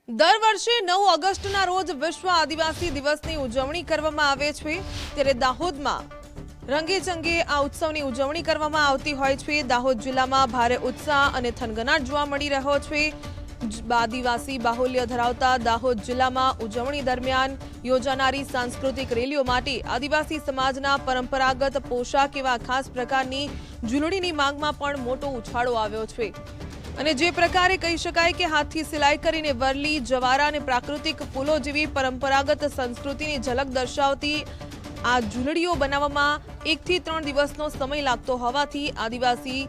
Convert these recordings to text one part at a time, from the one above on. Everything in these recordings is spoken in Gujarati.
દર વર્ષે 9 ઓગસ્ટના રોજ વિશ્વ આદિવાસી દિવસની ઉજવણી કરવામાં આવે છે ત્યારે દાહોદમાં રંગેચંગે આ ઉત્સવની ઉજવણી કરવામાં આવતી હોય છે। દાહોદ જિલ્લામાં ભારે ઉત્સાહ અને થનગનાટ જોવા મળી રહ્યો છે। આદિવાસી બાહુલ્ય ધરાવતા દાહોદ જિલ્લામાં ઉજવણી દરમિયાન યોજાનારી સાંસ્કૃતિક રેલીઓ માટે આદિવાસી સમાજના પરંપરાગત પોશાક એવા ખાસ પ્રકારની ઝૂલણીની માંગમાં પણ મોટો ઉછાળો આવ્યો છે। અને જે પ્રકારે કહી શકાય કે હાથથી સિલાઈ કરીને વરલી, જવારા અને પ્રાકૃતિક ફૂલો જેવી પરંપરાગત સંસ્કૃતિની ઝલક દર્શાવતી આ ઝૂલણીઓ બનાવવામાં 1 થી 3 દિવસનો સમય લાગતો હોવાથી આદિવાસી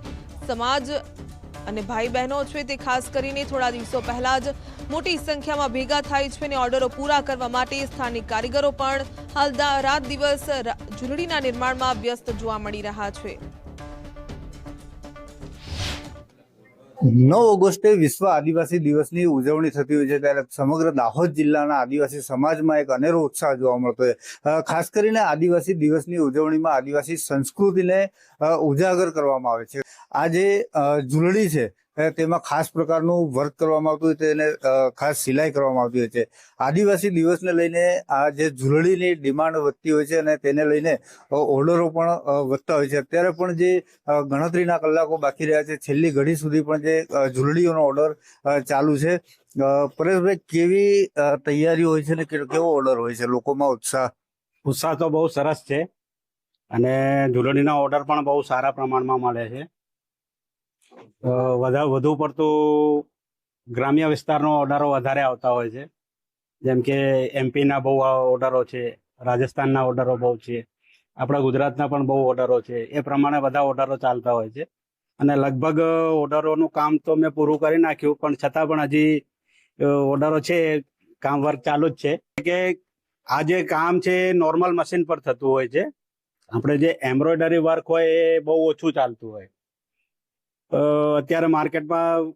સમાજ અને ભાઈ બહેનો છે તે ખાસ કરીને થોડા દિવસો પહેલા જ મોટી સંખ્યામાં ભેગા થાય છે અને ઓર્ડરો પૂરા કરવા માટે સ્થાનિક કારીગરો પણ હાલ રાત દિવસ ઝૂલણીના નિર્માણમાં વ્યસ્ત જોવા મળી રહ્યા છે। 9 ઓગસ્ટે વિશ્વ આદિવાસી દિવસની ઉજવણી થતી હોય છે ત્યારે સમગ્ર દાહોદ જિલ્લાના આદિવાસી સમાજમાં એક અનેરો ઉત્સાહ જોવા મળતો હોય। ખાસ કરીને આદિવાસી દિવસની ઉજવણીમાં આદિવાસી સંસ્કૃતિને ઉજાગર કરવામાં આવે છે। આ જે ઝૂલણી છે તેમાં ખાસ પ્રકારનું વર્ક કરવામાં આવતું હોય તેને ખાસ સિલાઈ કરવામાં આવતી હોય છે। આદિવાસી દિવસને લઈને આ જે ઝૂલણીની ડિમાન્ડ વધતી હોય છે અને તેને લઈને ઓર્ડરો પણ વધતા હોય છે। અત્યારે પણ જે ગણતરીના કલાકો બાકી રહ્યા છે, છેલ્લી ઘડી સુધી પણ જે ઝૂલણીઓનો ઓર્ડર ચાલુ છે। પરેશભાઈ, કેવી તૈયારી હોય છે ને કેવો ઓર્ડર હોય છે? લોકોમાં ઉત્સાહ તો બહુ સરસ છે અને ઝૂલણીના ઓર્ડર પણ બહુ સારા પ્રમાણમાં મળે છે। વધુ પડતું ગ્રામ્ય વિસ્તારનો ઓર્ડરો વધારે આવતા હોય છે, જેમ કે એમપીના બહુ ઓર્ડરો છે, રાજસ્થાનના ઓર્ડરો બહુ છે, આપણા ગુજરાતના પણ બહુ ઓર્ડરો છે। એ પ્રમાણે બધા ઓર્ડરો ચાલતા હોય છે અને લગભગ ઓર્ડરોનું કામ તો મેં પૂરું કરી નાખ્યું, પણ છતાં પણ હજી ઓર્ડરો છે, કામ વર્ક ચાલુ જ છે। કે આ જે કામ છે નોર્મલ મશીન પર થતું હોય છે। આપણે જે એમ્બ્રોઇડરી વર્ક હોય એ બહુ ઓછું ચાલતું હોય। અત્યારે માર્કેટમાં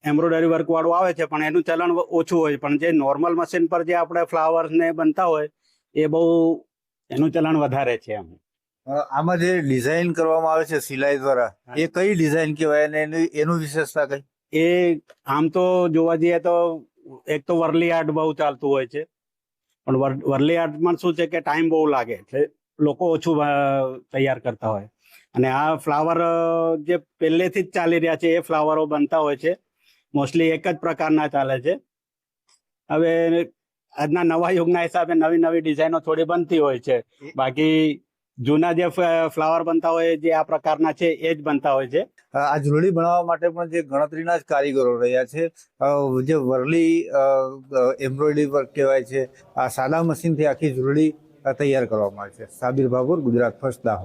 એમ્બ્રોઇડરી વર્ક વાળું આવે છે પણ એનું ચલણ ઓછું હોય, પણ જે નોર્મલ મશીન પર જે આપણે ફ્લાવર્સ ને બનતા હોય એ બહુ એનું ચલણ વધારે છે। આમાં જે ડિઝાઇન કરવામાં આવે છે સિલાઈ દ્વારા, એ કઈ ડિઝાઇન કહેવાય અને એનું વિશેષતા કઈ? એ આમ તો જોવા જઈએ તો એક તો વરલી આર્ટ બહુ ચાલતું હોય છે, પણ વરલી આર્ટમાં શું છે કે ટાઈમ બહુ લાગે એટલે લોકો ઓછું તૈયાર કરતા હોય। અને આ ફ્લાવર જે પહેલેથી જ ચાલી રહ્યા છે એ ફ્લાવરો બનતા હોય છે, મોસ્ટલી એક જ પ્રકારના ચાલે છે। હવે આજના નવા યુગના હિસાબે નવી નવી ડિઝાઇનો થોડી બનતી હોય છે, બાકી જૂના જે ફ્લાવર બનતા હોય જે આ પ્રકારના છે એ જ બનતા હોય છે। આ ઝૂલણી બનાવવા માટે પણ જે ગણતરીના જ કારીગરો રહ્યા છે। જે વરલી એમ્બ્રોઇડરી વર્ક કહેવાય છે, આ સાદા મશીનથી આખી ઝૂલણી તૈયાર કરવામાં આવે છે। સાબિર બાબુર, ગુજરાત ફર્સ્ટ, દાહોદ।